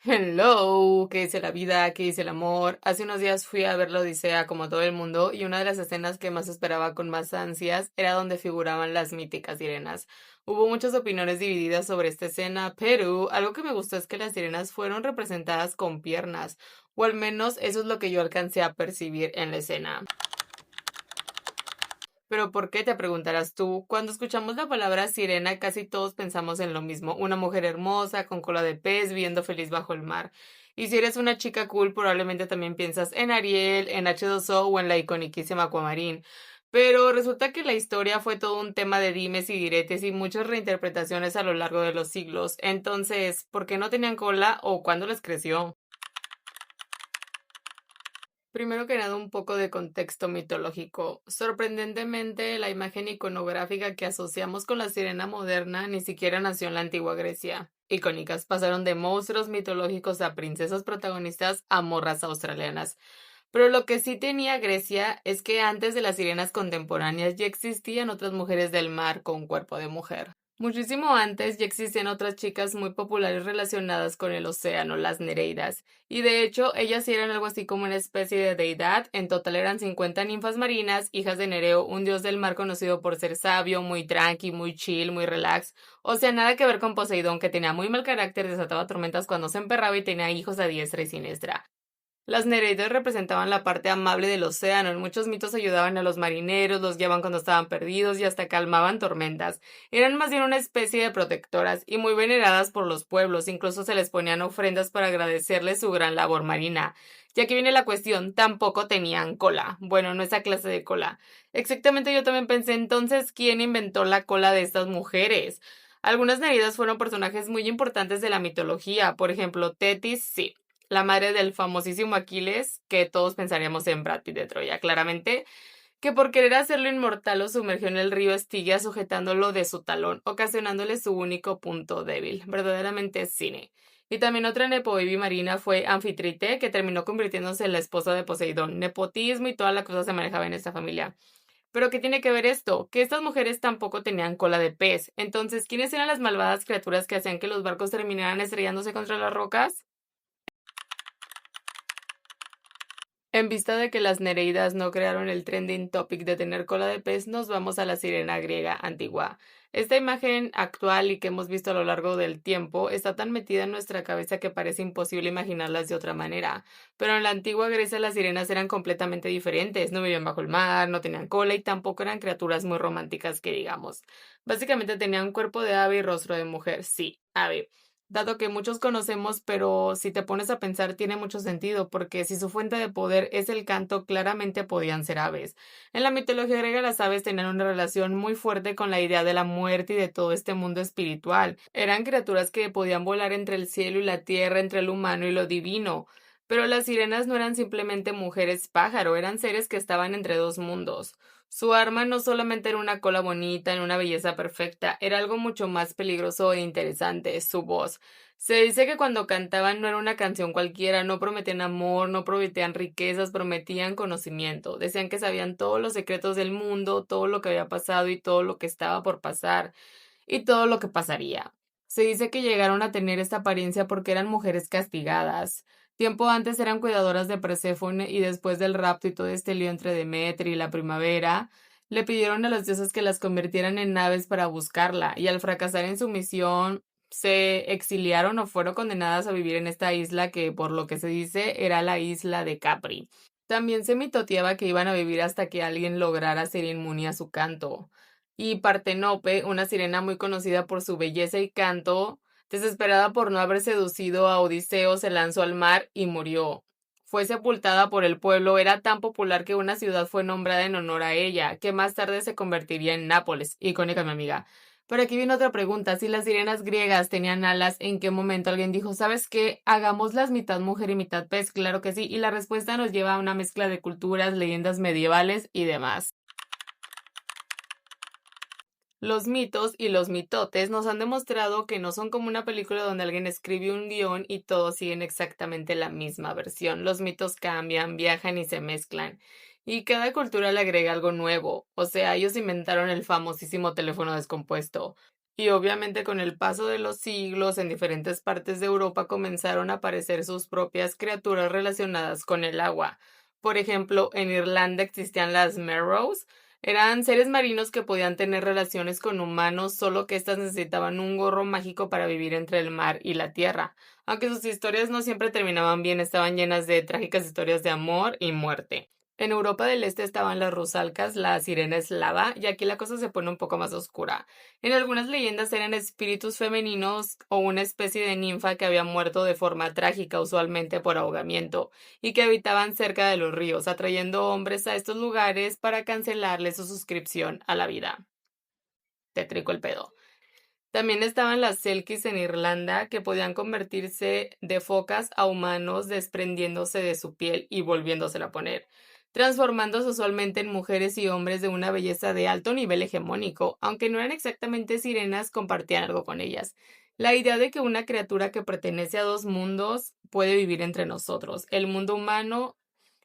Hello, ¿qué dice la vida? ¿Qué dice el amor? Hace unos días fui a ver la Odisea como todo el mundo y una de las escenas que más esperaba con más ansias era donde figuraban las míticas sirenas. Hubo muchas opiniones divididas sobre esta escena, pero algo que me gustó es que las sirenas fueron representadas con piernas, o al menos eso es lo que yo alcancé a percibir en la escena. Pero ¿por qué? Te preguntarás tú. Cuando escuchamos la palabra sirena, casi todos pensamos en lo mismo, una mujer hermosa, con cola de pez, viviendo feliz bajo el mar. Y si eres una chica cool, probablemente también piensas en Ariel, en H2O o en la iconiquísima Aquamarine. Pero resulta que la historia fue todo un tema de dimes y diretes y muchas reinterpretaciones a lo largo de los siglos. Entonces, ¿por qué no tenían cola o cuándo les creció? Primero que nada, un poco de contexto mitológico. Sorprendentemente, la imagen iconográfica que asociamos con la sirena moderna ni siquiera nació en la antigua Grecia. Icónicas pasaron de monstruos mitológicos a princesas protagonistas a morras australianas. Pero lo que sí tenía Grecia es que antes de las sirenas contemporáneas ya existían otras mujeres del mar con cuerpo de mujer. Muchísimo antes ya existían otras chicas muy populares relacionadas con el océano, las Nereidas, y de hecho ellas sí eran algo así como una especie de deidad. En total eran 50 ninfas marinas, hijas de Nereo, un dios del mar conocido por ser sabio, muy tranqui, muy chill, muy relax. O sea, nada que ver con Poseidón, que tenía muy mal carácter, desataba tormentas cuando se emperraba y tenía hijos a diestra y siniestra. Las nereidas representaban la parte amable del océano. En muchos mitos ayudaban a los marineros, los guiaban cuando estaban perdidos y hasta calmaban tormentas. Eran más bien una especie de protectoras y muy veneradas por los pueblos. Incluso se les ponían ofrendas para agradecerles su gran labor marina. Ya que viene la cuestión, tampoco tenían cola. Bueno, no esa clase de cola. Exactamente, yo también pensé entonces, ¿quién inventó la cola de estas mujeres? Algunas nereidas fueron personajes muy importantes de la mitología. Por ejemplo, Tetis, sí, la madre del famosísimo Aquiles, que todos pensaríamos en Brad Pitt de Troya, claramente, que por querer hacerlo inmortal lo sumergió en el río Estigia sujetándolo de su talón, ocasionándole su único punto débil. Verdaderamente cine. Y también otra nepobaby marina fue Anfitrite, que terminó convirtiéndose en la esposa de Poseidón. Nepotismo y toda la cosa se manejaba en esta familia. Pero ¿qué tiene que ver esto? Que estas mujeres tampoco tenían cola de pez. Entonces, ¿quiénes eran las malvadas criaturas que hacían que los barcos terminaran estrellándose contra las rocas? En vista de que las nereidas no crearon el trending topic de tener cola de pez, nos vamos a la sirena griega antigua. Esta imagen actual y que hemos visto a lo largo del tiempo está tan metida en nuestra cabeza que parece imposible imaginarlas de otra manera. Pero en la antigua Grecia las sirenas eran completamente diferentes, no vivían bajo el mar, no tenían cola y tampoco eran criaturas muy románticas que digamos. Básicamente tenían cuerpo de ave y rostro de mujer, sí, ave. Dado que muchos conocemos, pero si te pones a pensar tiene mucho sentido, porque si su fuente de poder es el canto, claramente podían ser aves. En la mitología griega las aves tenían una relación muy fuerte con la idea de la muerte y de todo este mundo espiritual. Eran criaturas que podían volar entre el cielo y la tierra, entre lo humano y lo divino. Pero las sirenas no eran simplemente mujeres pájaro, eran seres que estaban entre dos mundos. Su arma no solamente era una cola bonita, en una belleza perfecta, era algo mucho más peligroso e interesante, su voz. Se dice que cuando cantaban no era una canción cualquiera, no prometían amor, no prometían riquezas, prometían conocimiento. Decían que sabían todos los secretos del mundo, todo lo que había pasado y todo lo que estaba por pasar, y todo lo que pasaría. Se dice que llegaron a tener esta apariencia porque eran mujeres castigadas. Tiempo antes eran cuidadoras de Perséfone y después del rapto y todo este lío entre Demeter y la primavera, le pidieron a los dioses que las convirtieran en naves para buscarla, y al fracasar en su misión, se exiliaron o fueron condenadas a vivir en esta isla que, por lo que se dice, era la isla de Capri. También se mitoteaba que iban a vivir hasta que alguien lograra ser inmune a su canto. Y Partenope, una sirena muy conocida por su belleza y canto, desesperada por no haber seducido a Odiseo, se lanzó al mar y murió. Fue sepultada por el pueblo, era tan popular que una ciudad fue nombrada en honor a ella, que más tarde se convertiría en Nápoles. Icónica, mi amiga. Pero aquí viene otra pregunta. Si las sirenas griegas tenían alas, ¿en qué momento alguien dijo, ¿sabes qué? Hagámoslas mitad mujer y mitad pez? Claro que sí. Y la respuesta nos lleva a una mezcla de culturas, leyendas medievales y demás. Los mitos y los mitotes nos han demostrado que no son como una película donde alguien escribe un guión y todos siguen exactamente la misma versión. Los mitos cambian, viajan y se mezclan. Y cada cultura le agrega algo nuevo. O sea, ellos inventaron el famosísimo teléfono descompuesto. Y obviamente con el paso de los siglos en diferentes partes de Europa comenzaron a aparecer sus propias criaturas relacionadas con el agua. Por ejemplo, en Irlanda existían las Merrows. Eran seres marinos que podían tener relaciones con humanos, solo que éstas necesitaban un gorro mágico para vivir entre el mar y la tierra. Aunque sus historias no siempre terminaban bien, estaban llenas de trágicas historias de amor y muerte. En Europa del Este estaban las rusalcas, la sirena eslava, y aquí la cosa se pone un poco más oscura. En algunas leyendas eran espíritus femeninos o una especie de ninfa que había muerto de forma trágica, usualmente por ahogamiento, y que habitaban cerca de los ríos, atrayendo hombres a estos lugares para cancelarles su suscripción a la vida. Tétrico el pedo. También estaban las selkies en Irlanda, que podían convertirse de focas a humanos desprendiéndose de su piel y volviéndosela a poner, transformándose usualmente en mujeres y hombres de una belleza de alto nivel hegemónico, aunque no eran exactamente sirenas, compartían algo con ellas. La idea de que una criatura que pertenece a dos mundos puede vivir entre nosotros, el mundo humano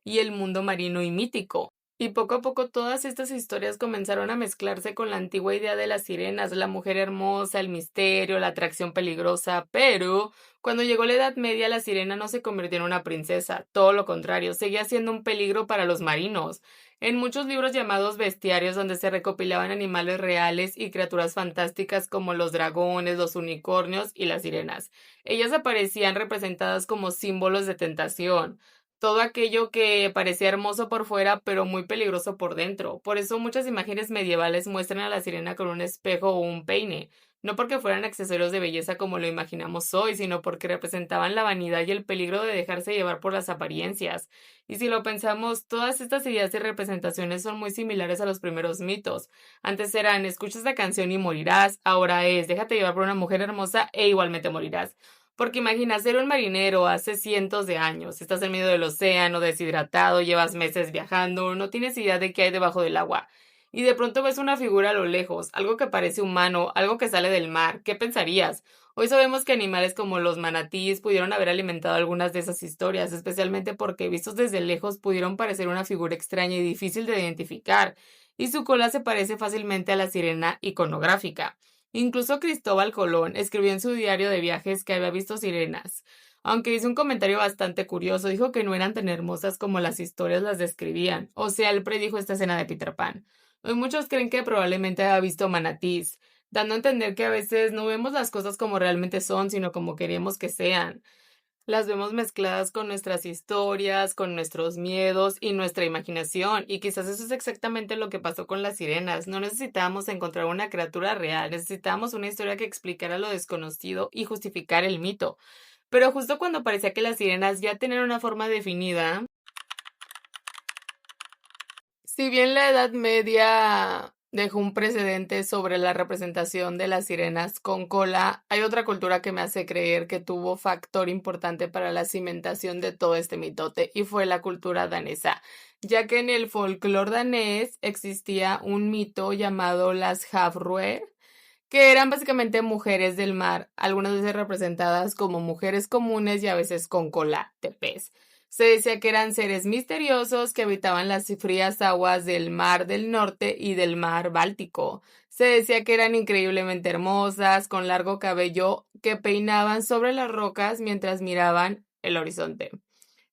y el mundo marino y mítico. Y poco a poco todas estas historias comenzaron a mezclarse con la antigua idea de las sirenas, la mujer hermosa, el misterio, la atracción peligrosa, pero cuando llegó la Edad Media la sirena no se convirtió en una princesa, todo lo contrario, seguía siendo un peligro para los marinos. En muchos libros llamados bestiarios donde se recopilaban animales reales y criaturas fantásticas como los dragones, los unicornios y las sirenas, ellas aparecían representadas como símbolos de tentación, todo aquello que parecía hermoso por fuera, pero muy peligroso por dentro. Por eso muchas imágenes medievales muestran a la sirena con un espejo o un peine, no porque fueran accesorios de belleza como lo imaginamos hoy, sino porque representaban la vanidad y el peligro de dejarse llevar por las apariencias. Y si lo pensamos, todas estas ideas y representaciones son muy similares a los primeros mitos. Antes eran, escucha esta canción y morirás, ahora es, déjate llevar por una mujer hermosa e igualmente morirás. Porque imagina ser un marinero hace cientos de años, estás en medio del océano, deshidratado, llevas meses viajando, no tienes idea de qué hay debajo del agua. Y de pronto ves una figura a lo lejos, algo que parece humano, algo que sale del mar. ¿Qué pensarías? Hoy sabemos que animales como los manatíes pudieron haber alimentado algunas de esas historias, especialmente porque vistos desde lejos pudieron parecer una figura extraña y difícil de identificar, y su cola se parece fácilmente a la sirena iconográfica. Incluso Cristóbal Colón escribió en su diario de viajes que había visto sirenas. Aunque hizo un comentario bastante curioso, dijo que no eran tan hermosas como las historias las describían. O sea, él predijo esta escena de Peter Pan. Hoy muchos creen que probablemente haya visto manatís, dando a entender que a veces no vemos las cosas como realmente son, sino como queremos que sean. Las vemos mezcladas con nuestras historias, con nuestros miedos y nuestra imaginación, y quizás eso es exactamente lo que pasó con las sirenas. No necesitábamos encontrar una criatura real, necesitábamos una historia que explicara lo desconocido y justificar el mito. Pero justo cuando parecía que las sirenas ya tenían una forma definida, si bien la Edad Media dejó un precedente sobre la representación de las sirenas con cola, hay otra cultura que me hace creer que tuvo factor importante para la cimentación de todo este mitote, y fue la cultura danesa, ya que en el folclore danés existía un mito llamado las Havfrue, que eran básicamente mujeres del mar, algunas veces representadas como mujeres comunes y a veces con cola de pez. Se decía que eran seres misteriosos que habitaban las frías aguas del Mar del Norte y del Mar Báltico. Se decía que eran increíblemente hermosas, con largo cabello que peinaban sobre las rocas mientras miraban el horizonte.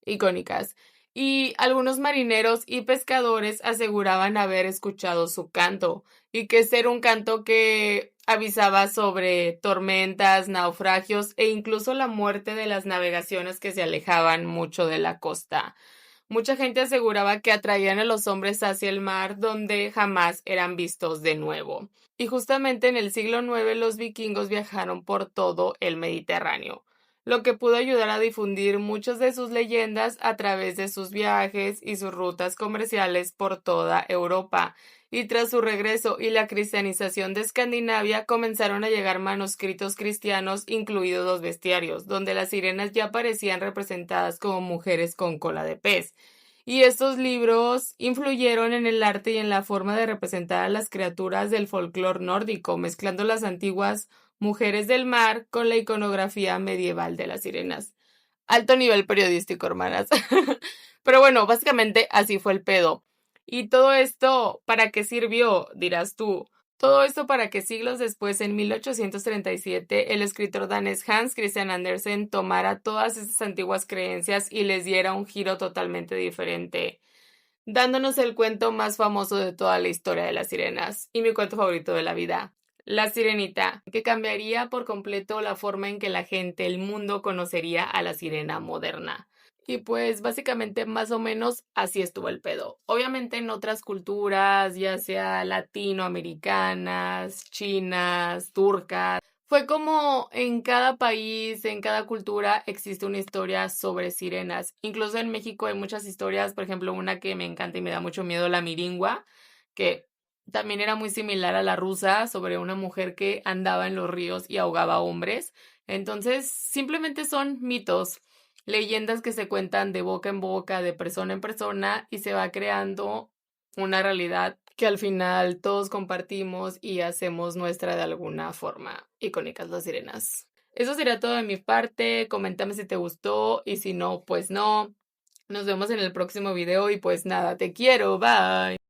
Icónicas. Y algunos marineros y pescadores aseguraban haber escuchado su canto, y que ser un canto que avisaba sobre tormentas, naufragios e incluso la muerte de las navegaciones que se alejaban mucho de la costa. Mucha gente aseguraba que atraían a los hombres hacia el mar donde jamás eran vistos de nuevo. Y justamente en el siglo IX los vikingos viajaron por todo el Mediterráneo, lo que pudo ayudar a difundir muchas de sus leyendas a través de sus viajes y sus rutas comerciales por toda Europa. Y tras su regreso y la cristianización de Escandinavia, comenzaron a llegar manuscritos cristianos, incluidos los bestiarios, donde las sirenas ya aparecían representadas como mujeres con cola de pez. Y estos libros influyeron en el arte y en la forma de representar a las criaturas del folclore nórdico, mezclando las antiguas mujeres del mar con la iconografía medieval de las sirenas. Alto nivel periodístico, hermanas. Pero bueno, básicamente así fue el pedo. ¿Y todo esto para qué sirvió? Dirás tú. Todo esto para que siglos después, en 1837, el escritor danés Hans Christian Andersen tomara todas estas antiguas creencias y les diera un giro totalmente diferente, dándonos el cuento más famoso de toda la historia de las sirenas y mi cuento favorito de la vida, La Sirenita, que cambiaría por completo la forma en que la gente, el mundo, conocería a la sirena moderna. Y pues básicamente más o menos así estuvo el pedo. Obviamente en otras culturas, ya sea latinoamericanas, chinas, turcas, fue como en cada país, en cada cultura existe una historia sobre sirenas. Incluso en México hay muchas historias, por ejemplo, una que me encanta y me da mucho miedo, la Miringua, que también era muy similar a la rusa, sobre una mujer que andaba en los ríos y ahogaba hombres. Entonces, simplemente son mitos, leyendas que se cuentan de boca en boca, de persona en persona, y se va creando una realidad que al final todos compartimos y hacemos nuestra de alguna forma. Icónicas las sirenas. Eso sería todo de mi parte. Coméntame si te gustó y si no, pues no. Nos vemos en el próximo video y pues nada, te quiero. Bye.